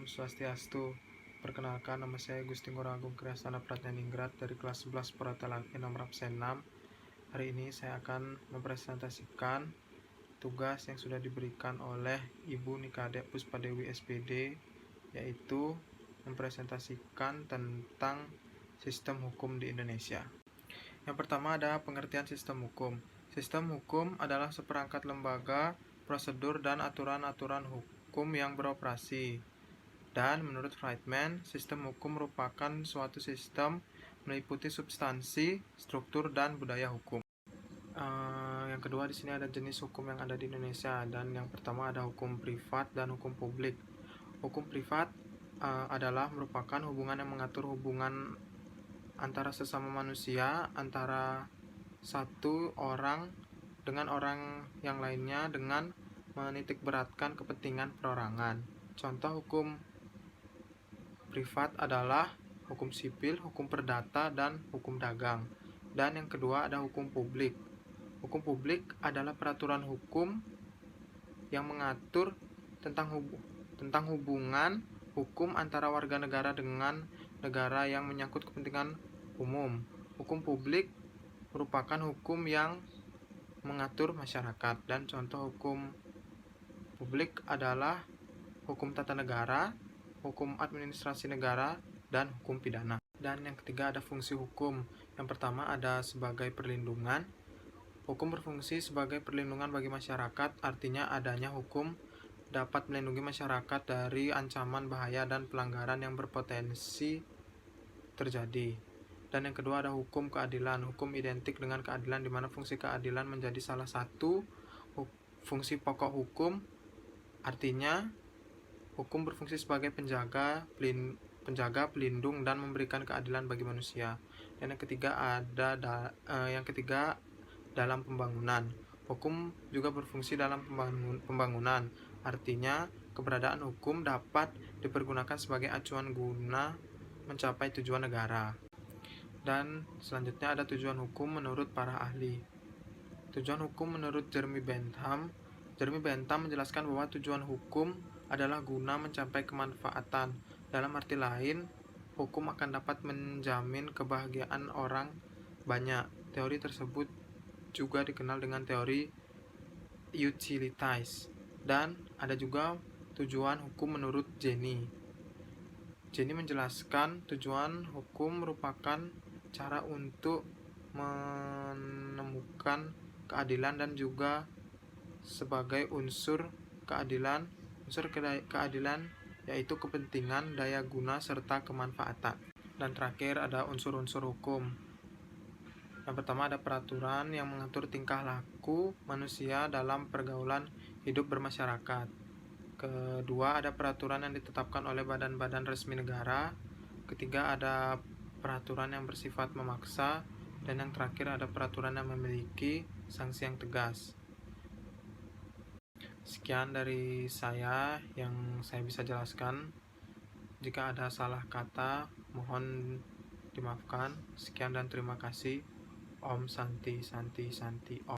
Om Swastiastu. Perkenalkan, nama saya Gusti Ngurah Agung Kriasana Pratyaningrat dari kelas 11 Peratelaki nomor absen 6. Hari ini saya akan mempresentasikan tugas yang sudah diberikan oleh Ibu Nikade Puspadewi SPD, yaitu mempresentasikan tentang sistem hukum di Indonesia. Yang pertama ada pengertian sistem hukum. Sistem hukum adalah seperangkat lembaga, prosedur, dan aturan-aturan hukum yang beroperasi. Dan menurut Friedman, sistem hukum merupakan suatu sistem meliputi substansi, struktur, dan budaya hukum. Yang kedua di sini ada jenis hukum yang ada di Indonesia, dan yang pertama ada hukum privat dan hukum publik. Hukum privat adalah merupakan hubungan yang mengatur hubungan antara sesama manusia, antara satu orang dengan orang yang lainnya dengan menitikberatkan kepentingan perorangan. Contoh hukum privat adalah hukum sipil, hukum perdata, dan hukum dagang. Dan yang kedua ada hukum publik. Hukum publik adalah peraturan hukum yang mengatur tentang hubungan hukum antara warga negara dengan negara yang menyangkut kepentingan umum. Hukum publik merupakan hukum yang mengatur masyarakat, dan contoh hukum publik adalah hukum tata negara, hukum administrasi negara, dan hukum pidana. Dan yang ketiga ada fungsi hukum. Yang pertama ada sebagai perlindungan. Hukum berfungsi sebagai perlindungan bagi masyarakat, artinya adanya hukum dapat melindungi masyarakat dari ancaman bahaya dan pelanggaran yang berpotensi terjadi. Dan yang kedua ada hukum keadilan. Hukum identik dengan keadilan, di mana fungsi keadilan menjadi salah satu fungsi pokok hukum, artinya hukum berfungsi sebagai penjaga, pelindung, dan memberikan keadilan bagi manusia. Dan yang ketiga dalam pembangunan. Hukum juga berfungsi dalam pembangunan, artinya keberadaan hukum dapat dipergunakan sebagai acuan guna mencapai tujuan negara. Dan selanjutnya ada tujuan hukum menurut para ahli. Tujuan hukum menurut Jeremy Bentham. Jeremy Bentham menjelaskan bahwa tujuan hukum adalah guna mencapai kemanfaatan. Dalam arti lain, hukum akan dapat menjamin kebahagiaan orang banyak. Teori tersebut juga dikenal dengan teori utilities. Dan ada juga tujuan hukum menurut Jenny. Jenny menjelaskan tujuan hukum merupakan cara untuk menemukan keadilan dan juga sebagai unsur keadilan yaitu kepentingan, daya guna, serta kemanfaatan. Dan terakhir ada unsur-unsur hukum. Yang pertama ada peraturan yang mengatur tingkah laku manusia dalam pergaulan hidup bermasyarakat. Kedua ada peraturan yang ditetapkan oleh badan-badan resmi negara. Ketiga ada peraturan yang bersifat memaksa. Dan yang terakhir ada peraturan yang memiliki sanksi yang tegas. Sekian dari saya yang saya bisa jelaskan. Jika ada salah kata, mohon dimaafkan. Sekian dan terima kasih. Om Santi Santi Santi Om.